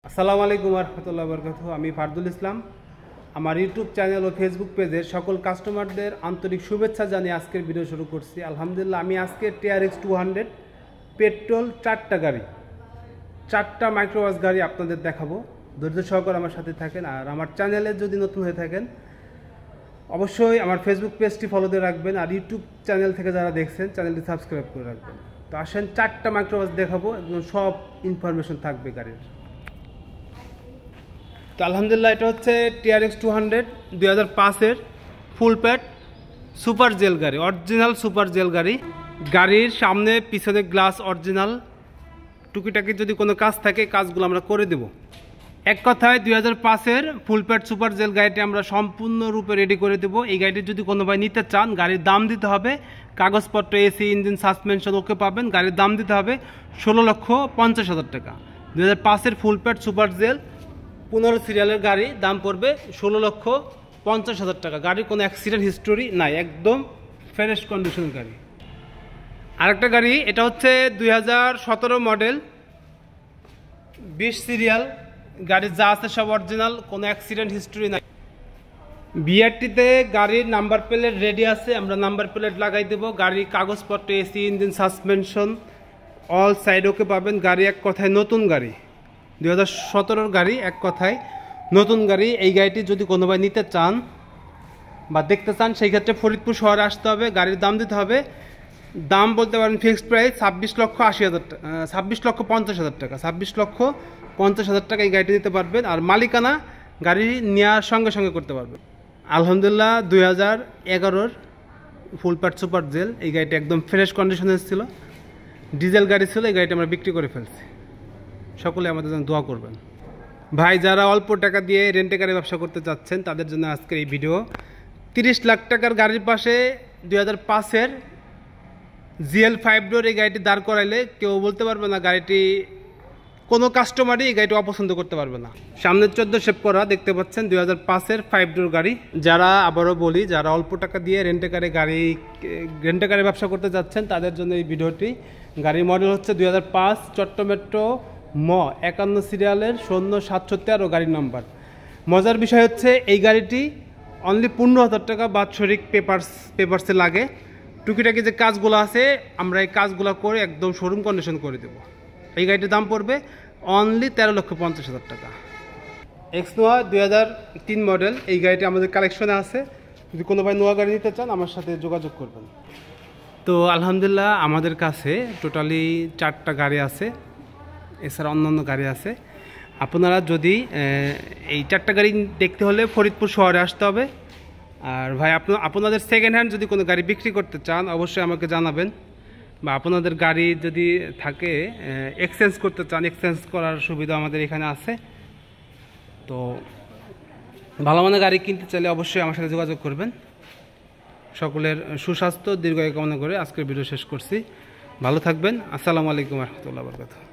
আসসালামু আলাইকুম রহমতুল্লাহ বরকাত। আমি ফারদুল ইসলাম। আমার ইউটিউব চ্যানেল ও ফেসবুক পেজের সকল কাস্টমারদের আন্তরিক শুভেচ্ছা জানিয়ে আজকের ভিডিও শুরু করছি। আলহামদুলিল্লাহ, আমি আজকে TRX 200 পেট্রোল 4টা গাড়ি, 4টা মাইক্রোবাস গাড়ি আপনাদের দেখাবো। ধৈর্য সহকারে আমার সাথে থাকেন। আর আমার চ্যানেলে যদি নতুন হয়ে থাকেন অবশ্যই আমার ফেসবুক পেজটি ফলো দিয়ে রাখবেন, আর ইউটিউব চ্যানেল থেকে যারা দেখছেন চ্যানেলটি সাবস্ক্রাইব করে রাখবেন। তো আসেন 4টা মাইক্রোবাস দেখাবো, একদম সব ইনফরমেশন থাকবে গাড়ির। তো আলহামদুলিল্লাহ, এটা হচ্ছে TRX 200 2005-এর ফুল প্যাড সুপার জেল গাড়ি, অরিজিনাল সুপার জেল গাড়ি। গাড়ির সামনে পিছনে গ্লাস অরিজিনাল, টুকিটাকি যদি কোনো কাজ থাকে কাজগুলো আমরা করে দেব। এক কথায় 2005-এর ফুল প্যাড সুপার জেল গাড়িটি আমরা সম্পূর্ণরূপে রেডি করে দেব। এই গাড়িটি যদি কোনো ভাই নিতে চান, গাড়ির দাম দিতে হবে, কাগজপত্র এসি ইঞ্জিন সাসপেনশন ওকে পাবেন। গাড়ির দাম দিতে হবে 16,50,000 টাকা। 2005-এর ফুল প্যাড সুপার জেল 15 সিরিয়ালের গাড়ি, দাম পড়বে 16,50,000 টাকা। গাড়ির কোনো অ্যাক্সিডেন্ট হিস্টোরি নাই, একদম ফ্রেশ কন্ডিশনের গাড়ি। আরেকটা গাড়ি, এটা হচ্ছে 2017 মডেল 20 সিরিয়াল গাড়ি, যা আছে সব অরিজিনাল, কোনো অ্যাক্সিডেন্ট হিস্টোরি নাই। বিআরটিতে গাড়ির নাম্বার প্লেট রেডি আছে, আমরা নাম্বার প্লেট লাগাই দেব। গাড়ির কাগজপত্র AC engine suspension all side ওকে পাবেন। গাড়ি এক কথায় নতুন গাড়ি, 2017 গাড়ি, এক কথায় নতুন গাড়ি। এই গাড়িটি যদি কোনো ভাই নিতে চান বা দেখতে চান, সেই ক্ষেত্রে ফরিদপুর শহরে আসতে হবে। গাড়ির দাম দিতে হবে, দাম বলতে পারেন ফিক্সড প্রাইস 26,80,000 টাকা, 26,50,000 টাকা, 26,50,000 টাকা এই গাড়িটি নিতে পারবেন। আর মালিকানা গাড়ি নেওয়ার সঙ্গে সঙ্গে করতে পারবেন। আলহামদুলিল্লাহ, 2011-র ফুল প্যাড সুপার জেল এই গাড়িটি একদম ফ্রেশ কন্ডিশনে ছিল, ডিজেল গাড়ি ছিল। এই গাড়িটি আমরা বিক্রি করে ফেলছি। সকলে আমাদের জন্য দোয়া করবেন। ভাই, যারা অল্প টাকা দিয়ে রেন্টে গাড়ি ব্যবসা করতে চাচ্ছেন তাদের জন্য আজকের এই ভিডিও। 30 লাখ টাকার গাড়ির পাশে 2005-এর GL5 ডোর এই গাড়িটি দাঁড় করাইলে কেউ বলতে পারবে না, গাড়িটি কোনো কাস্টমারই এই গাড়িটি অপছন্দ করতে পারবে না। সামনের 14 শেপ করা দেখতে পাচ্ছেন 2005-এর 5 ডোর গাড়ি। যারা, আবারও বলি, যারা অল্প টাকা দিয়ে রেন্টে গাড়ি ব্যবসা করতে যাচ্ছেন তাদের জন্য এই ভিডিওটি। গাড়ির মডেল হচ্ছে 2005 চট্ট মেট্রো 51 সিরিয়ালের 0713 গাড়ির নাম্বার। মজার বিষয় হচ্ছে এই গাড়িটি অনলি 15,000 টাকা বাৎসরিক পেপারসে লাগে। টুকিটাকি যে কাজগুলো আছে আমরা এই কাজগুলো করে একদম শোরুম কন্ডিশন করে দেব। এই গাড়িটির দাম পড়বে অনলি 13,50,000 টাকা। এক্সনোয়া 2003 মডেল এই গাড়িটি আমাদের কালেকশনে আছে। যদি কোনো ভাই নোয়া গাড়ি নিতে চান আমার সাথে যোগাযোগ করবেন। তো আলহামদুলিল্লাহ, আমাদের কাছে টোটালি 4টা গাড়ি আছে, এছাড়া অন্যান্য গাড়ি আছে। আপনারা যদি এই 4টা গাড়ি দেখতে হলে ফরিদপুর শহরে আসতে হবে। আর ভাই, আপনাদের সেকেন্ড হ্যান্ড যদি কোনো গাড়ি বিক্রি করতে চান অবশ্যই আমাকে জানাবেন, বা আপনাদের গাড়ি যদি থাকে এক্সচেঞ্জ করতে চান, এক্সচেঞ্জ করার সুবিধা আমাদের এখানে আছে। তো ভালো মানের গাড়ি কিনতে চাইলে অবশ্যই আমার সাথে যোগাযোগ করবেন। সকলের সুস্বাস্থ্য দীর্ঘায়ু কামনা করে আজকের ভিডিও শেষ করছি। ভালো থাকবেন। আসসালামু আলাইকুম রহমতুল্লাহ বরকাতুহু।